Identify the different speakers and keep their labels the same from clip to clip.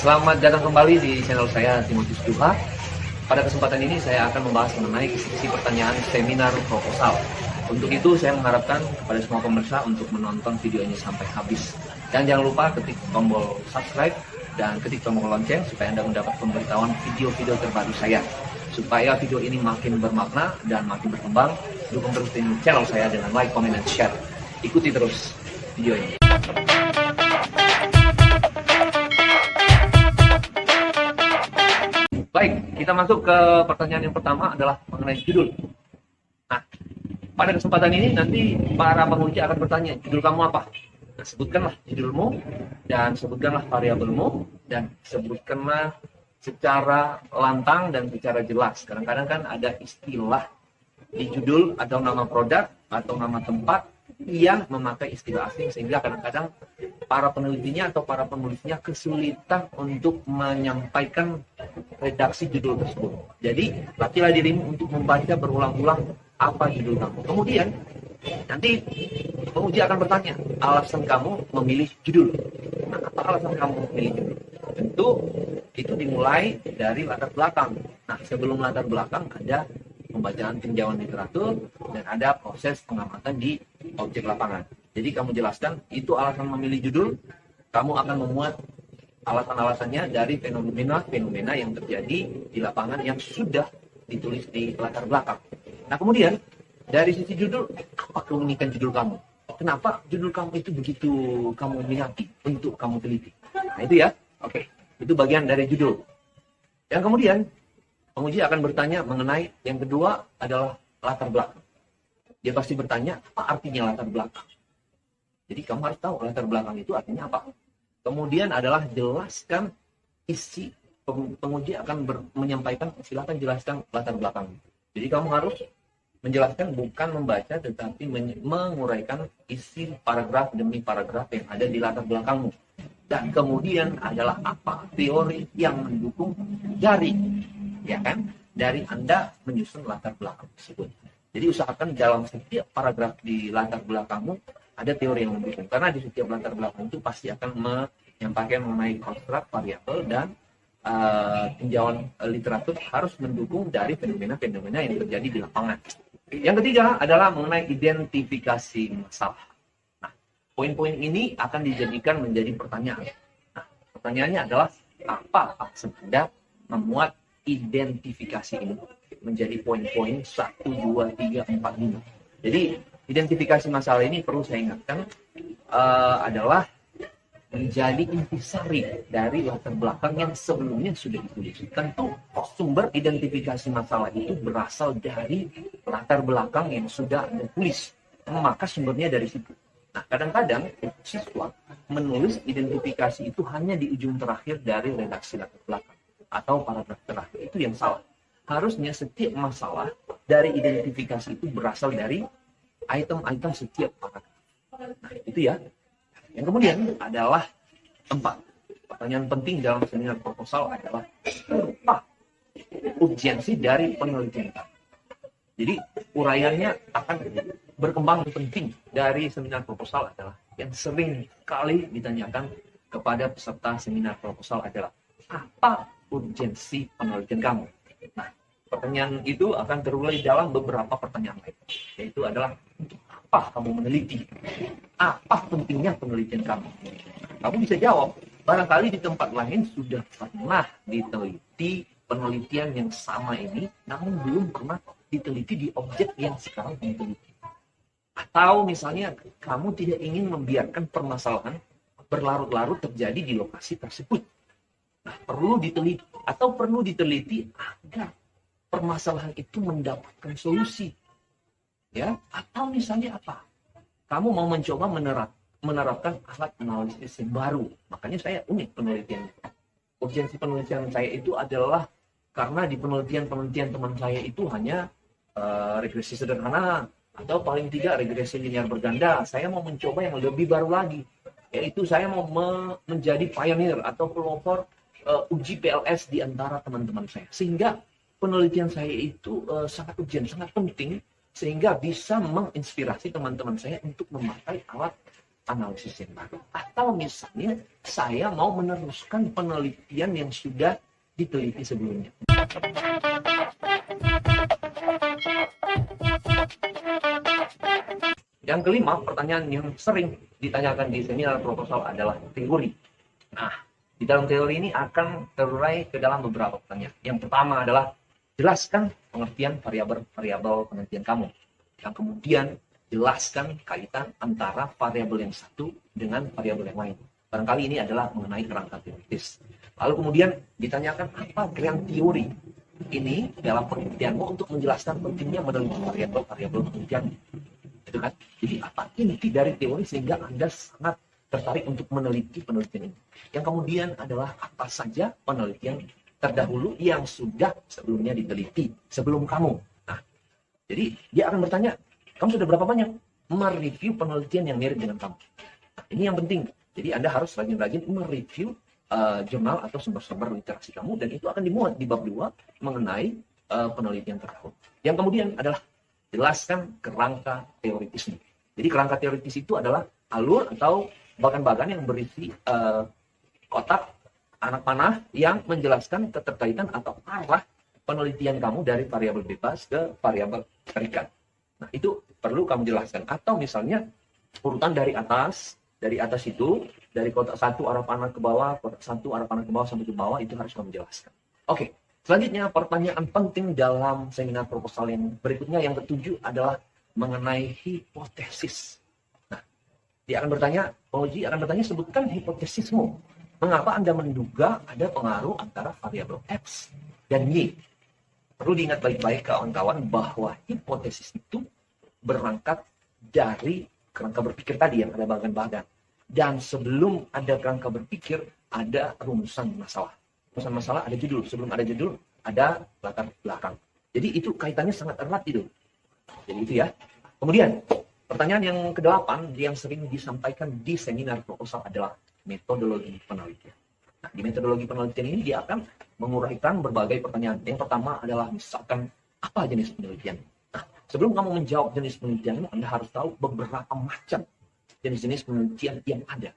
Speaker 1: Selamat datang kembali di channel saya, Timotius Duha. Pada kesempatan ini saya akan membahas mengenai isi pertanyaan seminar proposal. Untuk itu saya mengharapkan kepada semua pemirsa untuk menonton video ini sampai habis. Dan jangan lupa ketik tombol subscribe dan ketik tombol lonceng supaya Anda mendapat pemberitahuan video-video terbaru saya. Supaya video ini makin bermakna dan makin berkembang, dukung terus channel saya dengan like, comment, dan share. Ikuti terus video ini. Baik, kita masuk ke pertanyaan yang pertama adalah mengenai judul. Nah, pada kesempatan ini nanti para penguji akan bertanya, judul kamu apa? Nah, sebutkanlah judulmu dan sebutkanlah variabelmu dan sebutkanlah secara lantang dan secara jelas. Kadang-kadang kan ada istilah di judul atau nama produk atau nama tempat yang memakai istilah asing sehingga kadang-kadang para penelitinya atau para penulisnya kesulitan untuk menyampaikan redaksi judul tersebut. Jadi, latihlah dirimu untuk membaca berulang-ulang apa judul kamu. Kemudian, nanti penguji akan bertanya, alasan kamu memilih judul. Nah, apa alasan kamu memilih judul? Tentu, itu dimulai dari latar belakang. Nah, sebelum latar belakang ada pembacaan tinjauan literatur dan ada proses pengamatan di objek lapangan. Jadi kamu jelaskan itu alasan memilih judul, kamu akan memuat alasan-alasannya dari fenomena-fenomena yang terjadi di lapangan yang sudah ditulis di latar belakang. Nah kemudian dari sisi judul, apa keunikan judul kamu? Kenapa judul kamu itu begitu kamu minati untuk kamu teliti? Nah itu ya, oke. Itu bagian dari judul. Yang kemudian penguji akan bertanya mengenai yang kedua adalah latar belakang. Dia pasti bertanya, apa artinya latar belakang? Jadi kamu harus tahu latar belakang itu artinya apa. Kemudian adalah jelaskan isi, penguji akan menyampaikan, silakan jelaskan latar belakang. Jadi kamu harus menjelaskan bukan membaca tetapi menguraikan isi paragraf demi paragraf yang ada di latar belakangmu. Dan kemudian adalah apa teori yang mendukung dari, ya kan, dari Anda menyusun latar belakang tersebut. Jadi usahakan dalam setiap paragraf di latar belakangmu ada teori yang mendukung. Karena di setiap latar belakang itu pasti akan menyampaikan mengenai konstruk, variabel, dan tinjauan literatur harus mendukung dari fenomena-fenomena yang terjadi di lapangan. Yang ketiga adalah mengenai identifikasi masalah. Nah, poin-poin ini akan dijadikan menjadi pertanyaan. Nah, pertanyaannya adalah apa alasan Anda memuat identifikasi ini menjadi poin-poin 1, 2, 3, 4, 5. Jadi identifikasi masalah ini perlu saya ingatkan adalah menjadi intisari dari latar belakang yang sebelumnya sudah ditulis. Tentu sumber identifikasi masalah itu berasal dari latar belakang yang sudah ditulis. Maka sumbernya dari situ. Nah, kadang-kadang siswa menulis identifikasi itu hanya di ujung terakhir dari redaksi latar belakang atau paragraf terakhir. Itu yang salah. Harusnya setiap masalah dari identifikasi itu berasal dari item-item setiap paragraf. Nah, itu ya. Yang kemudian adalah 4. Pertanyaan penting dalam seminar proposal adalah apa urgensi dari penelitian kamu. Jadi uraiannya akan berkembang penting dari seminar proposal adalah yang sering kali ditanyakan kepada peserta seminar proposal adalah apa urgensi penelitian kamu. Nah, pertanyaan itu akan terurai dalam beberapa pertanyaan lain, yaitu adalah untuk apa kamu meneliti? Apa pentingnya penelitian kamu? Kamu bisa jawab, barangkali di tempat lain sudah pernah diteliti penelitian yang sama ini, namun belum pernah diteliti di objek yang sekarang diteliti. Atau misalnya kamu tidak ingin membiarkan permasalahan berlarut-larut terjadi di lokasi tersebut. Nah, perlu diteliti atau perlu diteliti agar permasalahan itu mendapatkan solusi. Ya, atau misalnya apa? Kamu mau mencoba menerapkan alat analisis yang baru. Makanya saya unik penelitiannya. Urgensi penelitian saya itu adalah karena di penelitian teman saya itu hanya regresi sederhana atau paling tidak regresi linear berganda. Saya mau mencoba yang lebih baru lagi, yaitu saya mau menjadi pioneer atau pelopor uji PLS di antara teman-teman saya. Sehingga penelitian saya itu sangat urgent, sangat penting, sehingga bisa menginspirasi teman-teman saya untuk memakai alat analisis yang baru. Atau misalnya saya mau meneruskan penelitian yang sudah diteliti sebelumnya. Yang kelima, pertanyaan yang sering ditanyakan di seminar proposal adalah teori. Nah, di dalam teori ini akan terurai ke dalam beberapa pertanyaan. Yang pertama adalah jelaskan pengertian variabel penelitian kamu. Yang kemudian jelaskan kaitan antara variabel yang satu dengan variabel yang lain. Barangkali ini adalah mengenai kerangka teoritis. Lalu kemudian ditanyakan apa grand teori ini dalam penelitianmu untuk menjelaskan pentingnya meneliti variabel penelitian. Itu kan? Jadi apa inti dari teori sehingga Anda sangat tertarik untuk meneliti penelitian ini. Yang kemudian adalah apa saja penelitian terdahulu yang sudah sebelumnya diteliti sebelum kamu. Nah, jadi dia akan bertanya, kamu sudah berapa banyak mereview penelitian yang mirip dengan kamu? Nah, ini yang penting. Jadi Anda harus rajin-rajin mereview jurnal atau sumber-sumber literasi kamu, dan itu akan dimuat di bab 2 mengenai penelitian terdahulu. Yang kemudian adalah jelaskan kerangka teoritisnya. Jadi kerangka teoritis itu adalah alur atau bagan-bagan yang berisi kotak anak panah yang menjelaskan keterkaitan atau arah penelitian kamu dari variabel bebas ke variabel terikat. Nah, itu perlu kamu jelaskan. Atau misalnya urutan dari atas itu, dari kotak 1 arah panah ke bawah, kotak 1 arah panah ke bawah sampai ke bawah, itu harus kamu jelaskan. Oke. Selanjutnya, pertanyaan penting dalam seminar proposal yang berikutnya, yang ketujuh, adalah mengenai hipotesis. Nah, dia akan bertanya, penguji akan bertanya, sebutkan hipotesismu. Mengapa Anda menduga ada pengaruh antara variabel X dan Y? Perlu diingat baik-baik kawan-kawan bahwa hipotesis itu berangkat dari kerangka berpikir tadi yang ada bagan-bagan. Dan sebelum ada kerangka berpikir, ada rumusan masalah. Rumusan masalah ada judul, sebelum ada judul ada latar belakang. Jadi itu kaitannya sangat erat itu. Jadi itu ya. Kemudian pertanyaan yang ke-8 yang sering disampaikan di seminar proposal adalah metodologi penelitian. Nah, di metodologi penelitian ini dia akan menguraikan berbagai pertanyaan. Yang pertama adalah misalkan apa jenis penelitian. Nah, sebelum kamu menjawab jenis penelitianmu, Anda harus tahu beberapa macam jenis-jenis penelitian yang ada,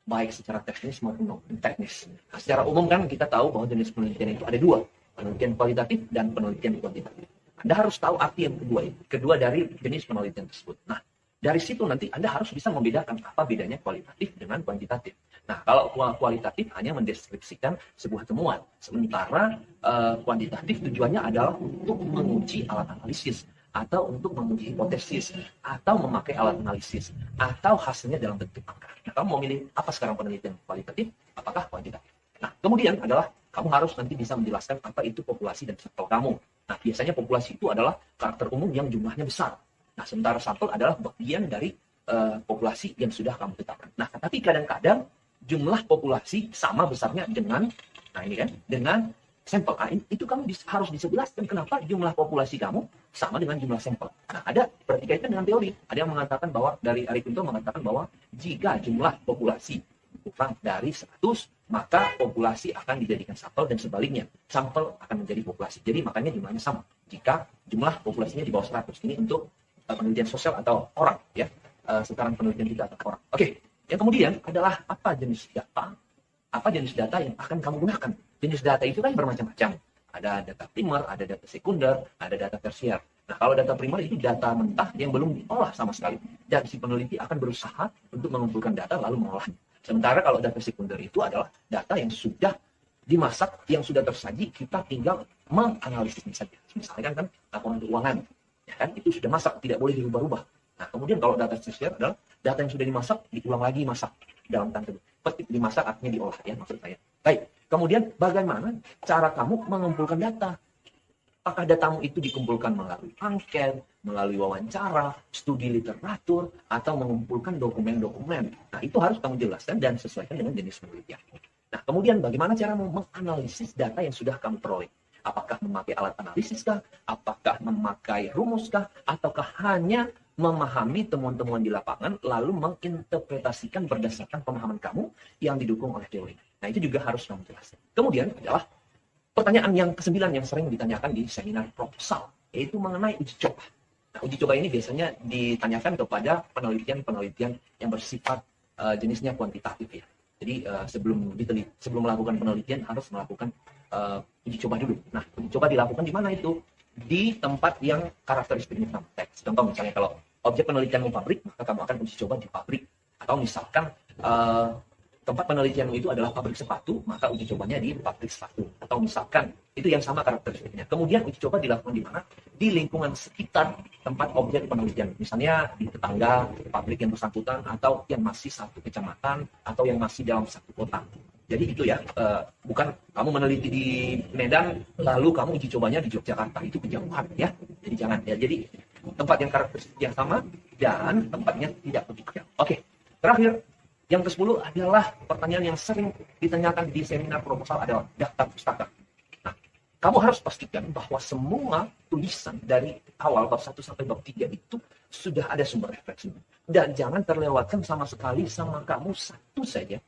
Speaker 1: baik secara teknis maupun non-teknis. Nah, secara umum kan kita tahu bahwa jenis penelitian itu ada dua, penelitian kualitatif dan penelitian kuantitatif. Anda harus tahu arti yang kedua dari jenis penelitian tersebut. Nah, dari situ nanti Anda harus bisa membedakan apa bedanya kualitatif dengan kuantitatif. Nah, kalau kualitatif hanya mendeskripsikan sebuah temuan, sementara kuantitatif tujuannya adalah untuk menguji alat analisis, atau untuk menguji hipotesis, atau memakai alat analisis, atau hasilnya dalam bentuk angka. Nah, kamu mau milih apa sekarang, penelitian kualitatif, apakah kuantitatif? Nah, kemudian adalah kamu harus nanti bisa menjelaskan apa itu populasi dan sampel kamu. Nah, biasanya populasi itu adalah karakter umum yang jumlahnya besar. Nah, sementara sampel adalah bagian dari populasi yang sudah kamu tetapkan. Nah, tapi kadang-kadang jumlah populasi sama besarnya dengan, nah ini kan, dengan sampel. Nah, itu kamu harus bisa jelaskan kenapa jumlah populasi kamu sama dengan jumlah sampel. Nah, ada berkaitan dengan teori. Ada yang mengatakan bahwa, dari Arifinto mengatakan bahwa jika jumlah populasi kurang dari 100, maka populasi akan dijadikan sampel, dan sebaliknya, sampel akan menjadi populasi. Jadi makanya jumlahnya sama jika jumlah populasinya di bawah 100. Ini untuk penelitian sosial atau orang, ya. Sekarang penelitian kita atau orang. Oke. Yang kemudian adalah apa jenis data? Apa jenis data yang akan kamu gunakan? Jenis data itu kan bermacam-macam. Ada data primer, ada data sekunder, ada data tersier. Nah, kalau data primer itu data mentah yang belum diolah sama sekali. Dan si peneliti akan berusaha untuk mengumpulkan data lalu mengolahnya. Sementara kalau data sekunder itu adalah data yang sudah dimasak, yang sudah tersaji, kita tinggal menganalisisnya saja. Misalnya kan laporan keuangan, ya kan, itu sudah masak, tidak boleh dirubah-rubah. Nah, kemudian kalau data tersier adalah data yang sudah dimasak, diulang lagi masak dalam tanda petik, dimasak artinya diolah, ya maksud saya. Baik, kemudian bagaimana cara kamu mengumpulkan data? Apakah datamu itu dikumpulkan melalui angket, melalui wawancara, studi literatur, atau mengumpulkan dokumen-dokumen? Nah, itu harus kamu jelaskan dan sesuaikan dengan jenis penelitian. Nah, kemudian bagaimana cara menganalisis data yang sudah kamu peroleh? Apakah memakai alat analisis kah? Apakah memakai rumus kah? Ataukah hanya memahami temuan-temuan di lapangan lalu menginterpretasikan berdasarkan pemahaman kamu yang didukung oleh teori? Nah, itu juga harus kamu jelaskan. Kemudian adalah pertanyaan yang ke-9 yang sering ditanyakan di seminar proposal, yaitu mengenai uji coba. Nah, uji coba ini biasanya ditanyakan kepada penelitian-penelitian yang bersifat jenisnya kuantitatif ya. Jadi sebelum melakukan penelitian harus melakukan uji coba dulu. Nah, uji coba dilakukan di mana itu? Di tempat yang karakteristiknya sama teks. Contoh misalnya kalau objek penelitianmu pabrik, maka kamu akan uji coba di pabrik. Atau misalkan tempat penelitianmu itu adalah pabrik sepatu, maka uji cobanya di pabrik sepatu. Atau misalkan itu yang sama karakteristiknya. Kemudian uji coba dilakukan di mana? Di lingkungan sekitar tempat objek penelitian. Misalnya di tetangga pabrik yang bersangkutan, atau yang masih satu kecamatan, atau yang masih dalam satu kota. Jadi itu ya, bukan kamu meneliti di Medan, lalu kamu uji cobanya di Yogyakarta, itu kejauhan ya. Jadi jangan ya. Jadi tempat yang karakteristik yang sama dan tempatnya tidak begitu jauh. Oke, terakhir yang ke-10 adalah pertanyaan yang sering ditanyakan di seminar proposal adalah daftar pustaka. Nah, kamu harus pastikan bahwa semua tulisan dari awal bab 1 sampai bab 3 itu sudah ada sumber referensi. Dan jangan terlewatkan sama sekali sama kamu satu saja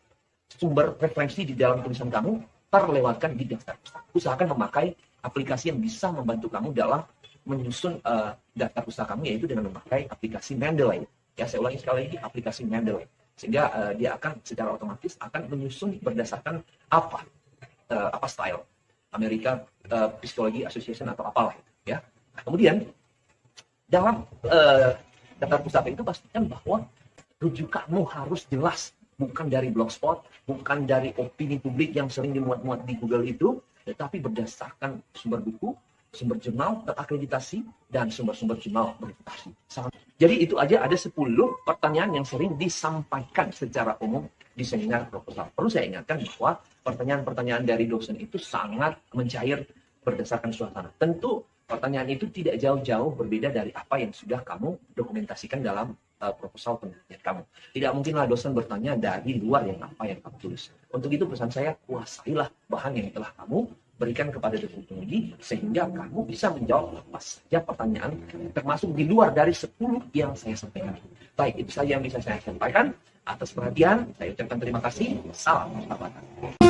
Speaker 1: sumber referensi di dalam tulisan kamu terlewatkan di daftar pustaka. Usahakan memakai aplikasi yang bisa membantu kamu dalam menyusun daftar pustaka kamu, yaitu dengan memakai aplikasi Mendeley. Ya, saya ulangi sekali lagi, aplikasi Mendeley. Sehingga dia akan secara otomatis akan menyusun berdasarkan apa style Amerika Psychology Association atau apalah ya. Nah, kemudian dalam daftar pustaka itu pastikan bahwa rujukanmu harus jelas, bukan dari blogspot, bukan dari opini publik yang sering dimuat-muat di Google itu, tetapi berdasarkan sumber buku, sumber jurnal terakreditasi, dan sumber-sumber jurnal berreputasi. Jadi itu aja ada 10 pertanyaan yang sering disampaikan secara umum di seminar proposal. Perlu saya ingatkan bahwa pertanyaan-pertanyaan dari dosen itu sangat mencair berdasarkan suasana. Tentu pertanyaan itu tidak jauh-jauh berbeda dari apa yang sudah kamu dokumentasikan dalam proposal penelitian kamu. Tidak mungkinlah dosen bertanya dari luar yang apa yang kamu tulis. Untuk itu pesan saya, kuasailah bahan yang telah kamu berikan kepada dosen penguji, sehingga kamu bisa menjawab apa saja pertanyaan, termasuk di luar dari 10 yang saya sampaikan. Baik, itu saja yang bisa saya sampaikan. Atas perhatian, saya ucapkan terima kasih. Salam persahabatan.